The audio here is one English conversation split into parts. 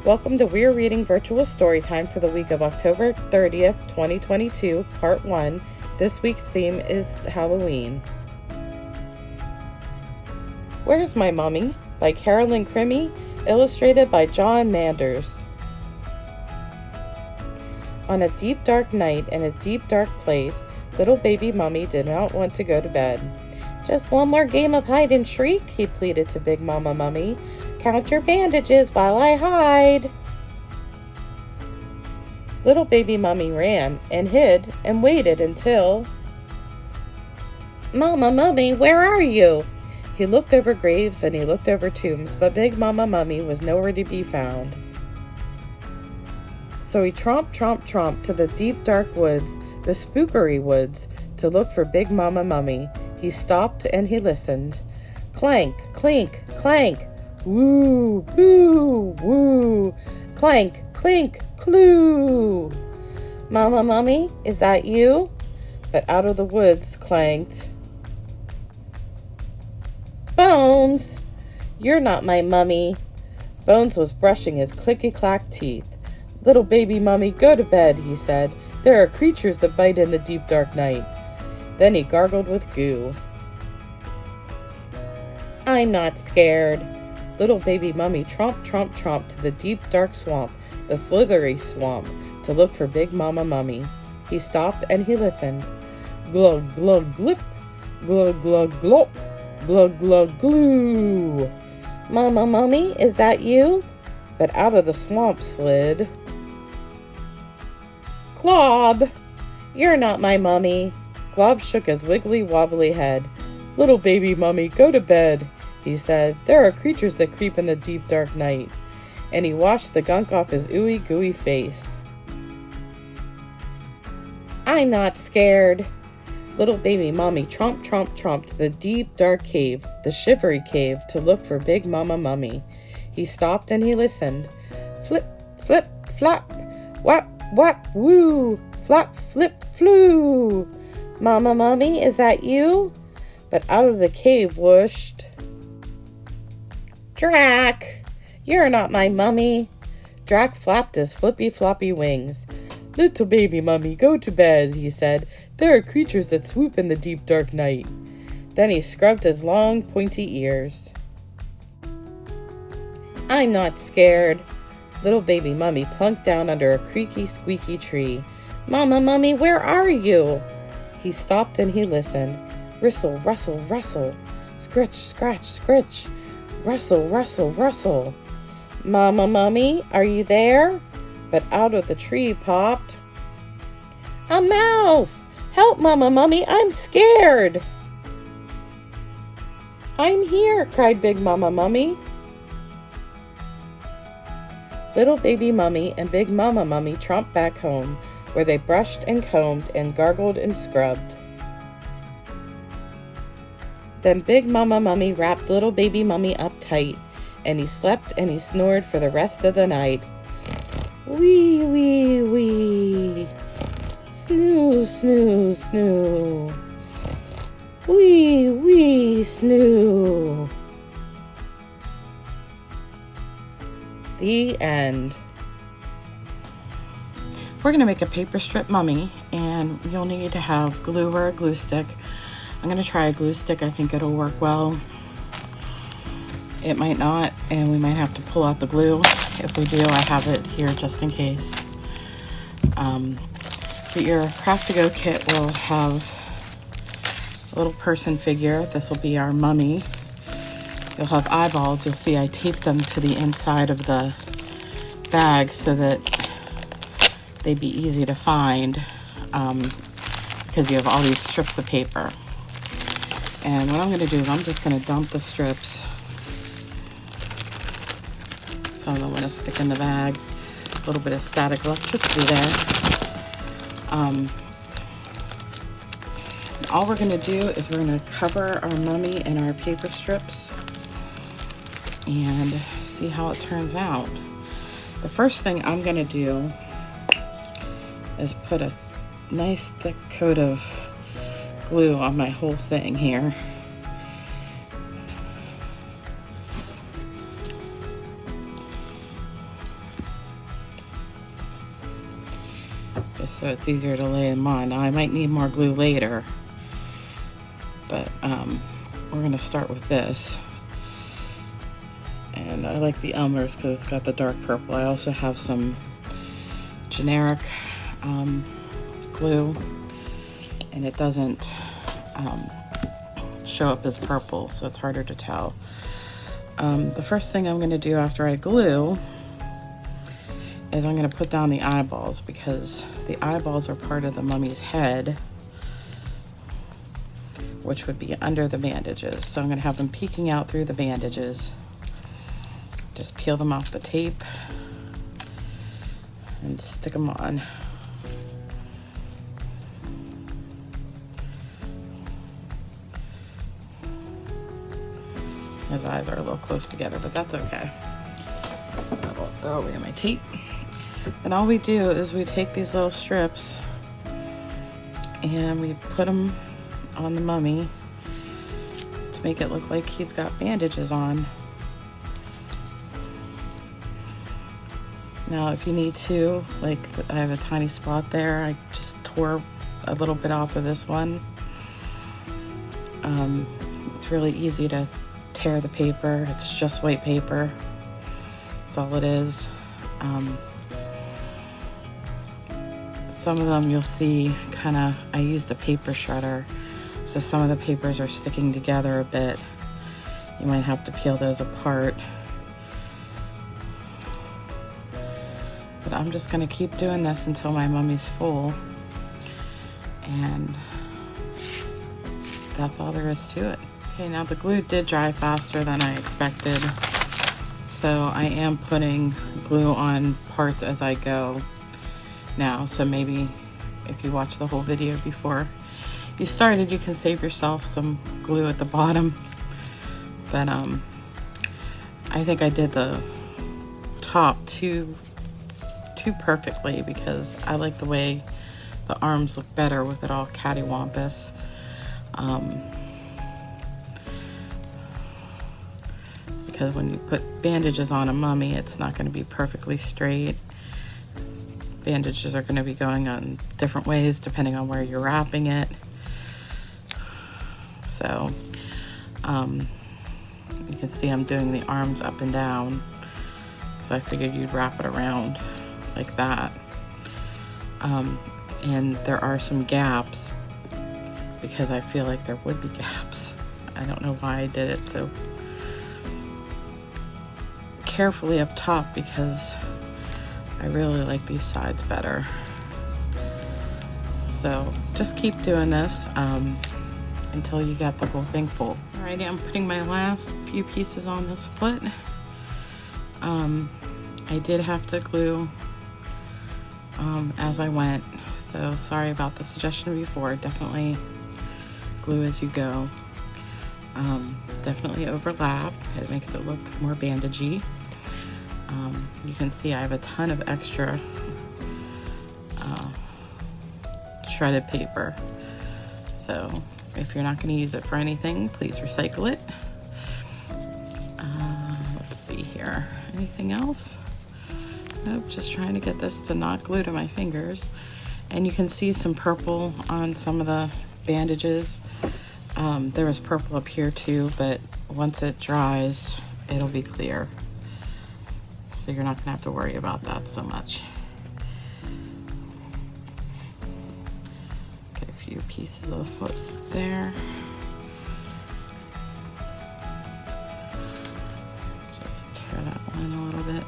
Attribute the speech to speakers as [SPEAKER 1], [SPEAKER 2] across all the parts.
[SPEAKER 1] Welcome to Weir Reading Virtual Storytime for the week of October 30th, 2022, Part 1. This week's theme is Halloween. Where's My Mummy? By Carolyn Crimi, illustrated by John Manders. On a deep dark night in a deep dark place, little baby Mummy did not want to go to bed. "Just one more game of hide and shriek," he pleaded to Big Mama Mummy. "Count your bandages while I hide." Little baby Mummy ran and hid and waited until... "Mama Mummy, where are you?" He looked over graves and he looked over tombs, but Big Mama Mummy was nowhere to be found. So he tromped to the deep dark woods, the spookery woods, to look for Big Mama Mummy. He stopped and he listened. Clank, clink, clank. Woo, boo, woo. Clank, clink, clue. "Mama Mummy, is that you?" But out of the woods clanked, "Bones, you're not my mummy." Bones was brushing his clicky-clack teeth. "Little baby Mummy, go to bed," he said. "There are creatures that bite in the deep dark night." Then he gargled with goo. "I'm not scared." Little baby Mummy tromped to the deep dark swamp, the slithery swamp, to look for Big Mama Mummy. He stopped and he listened. Glug, glug, glip, glug, glug, glop, glug, glug, glue. "Mama Mummy, is that you?" But out of the swamp slid Glob. "You're not my mummy." Glob shook his wiggly wobbly head. "Little baby Mummy, go to bed," he said. "There are creatures that creep in the deep dark night." And he washed the gunk off his ooey gooey face. "I'm not scared." Little baby Mummy tromped to the deep dark cave, the shivery cave, to look for Big Mama Mummy. He stopped and he listened. Flip, flip, flop, whap, whap, woo, flop, flip, flew. "Mama Mummy, is that you?" But out of the cave whooshed Drac. "You're not my mummy." Drac flapped his flippy floppy wings. "Little baby Mummy, go to bed," he said. "There are creatures that swoop in the deep dark night." Then he scrubbed his long pointy ears. "I'm not scared." Little baby Mummy plunked down under a creaky squeaky tree. "Mama Mummy, where are you?" He stopped and he listened. Ristle, rustle, rustle. Scritch, scratch, scritch. Rustle, rustle, rustle. "Mama Mummy, are you there?" But out of the tree popped a mouse. "Help, Mama Mummy, I'm scared." "I'm here," cried Big Mama Mummy. Little baby Mummy and Big Mama Mummy tromped back home, where they brushed and combed and gargled and scrubbed. Then Big Mama Mummy wrapped little baby Mummy up tight, and he slept and he snored for the rest of the night. Wee, wee, wee. Snoo, snoo, snoo. Wee, wee, snoo. The end. We're going to make a paper strip mummy, and you'll need to have glue or a glue stick. I'm going to try a glue stick. I think it'll work well. It might not, and we might have to pull out the glue. If we do, I have it here just in case. But your Craft-to-Go kit will have a little person figure. This will be our mummy. You'll have eyeballs. You'll see I taped them to the inside of the bag so that they'd be easy to find, because you have all these strips of paper. And what I'm going to do is I'm just going to dump the strips. Some of them I'm going to stick in the bag. A little bit of static electricity there. All we're going to do is we're going to cover our mummy in our paper strips and see how it turns out. The first thing I'm going to do is put a nice thick coat of glue on my whole thing here. just so it's easier to lay them on. Now I might need more glue later, but we're gonna start with this. And I like the Elmer's because it's got the dark purple. I also have some generic glue, and it doesn't show up as purple, so it's harder to tell. The first thing I'm going to do after I glue is I'm going to put down the eyeballs, because the eyeballs are part of the mummy's head, which would be under the bandages. So I'm going to have them peeking out through the bandages. Just peel them off the tape and stick them on. His eyes are a little close together, but that's okay. I'll throw away my tape. And all we do is we take these little strips and we put them on the mummy to make it look like he's got bandages on. Now, if you need to, like I have a tiny spot there, I just tore a little bit off of this one. It's really easy to tear the paper. It's just white paper. That's all it is. Some of them you'll see I used a paper shredder, so some of the papers are sticking together a bit. You might have to peel those apart. But I'm just gonna keep doing this until my mummy's full. And that's all there is to it. Okay, now the glue did dry faster than I expected, so I am putting glue on parts as I go now. So maybe if you watch the whole video before you started, you can save yourself some glue at the bottom. But I think I did the top too perfectly, because I like the way the arms look better with it all cattywampus. Because when you put bandages on a mummy, it's not going to be perfectly straight. Bandages are going to be going on different ways depending on where you're wrapping it. So you can see I'm doing the arms up and down, because I figured you'd wrap it around like that. And there are some gaps, because I feel like there would be gaps. I don't know why I did it so carefully up top, because I really like these sides better. So just keep doing this until you get the whole thing full. Alrighty, I'm putting my last few pieces on this foot. I did have to glue as I went, so sorry about the suggestion before. Definitely glue as you go. Definitely overlap. It makes it look more bandagey. You can see I have a ton of extra shredded paper. So if you're not going to use it for anything, please recycle it. Let's see here. Anything else? Nope, just trying to get this to not glue to my fingers. And you can see some purple on some of the bandages. There was purple up here too, but once it dries, it'll be clear. So you're not going to have to worry about that so much. Get a few pieces of the foot there. Just tear that one a little bit.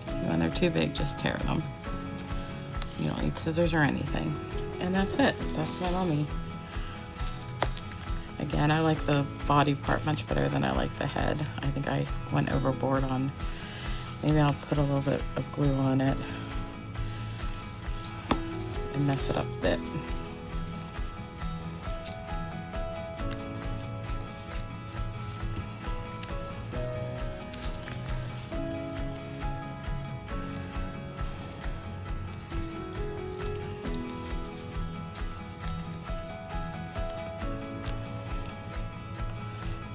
[SPEAKER 1] See, when they're too big, just tear them. You don't need scissors or anything. And that's it. That's my mummy. Again, I like the body part much better than I like the head. I think I went overboard on, maybe I'll put a little bit of glue on it and mess it up a bit.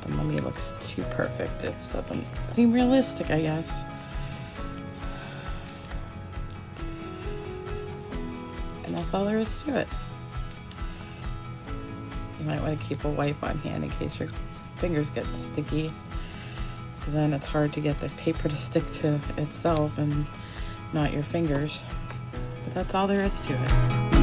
[SPEAKER 1] The mummy looks too perfect. It doesn't seem realistic, I guess. And that's all there is to it. You might want to keep a wipe on hand in case your fingers get sticky. Then it's hard to get the paper to stick to itself and not your fingers. But that's all there is to it.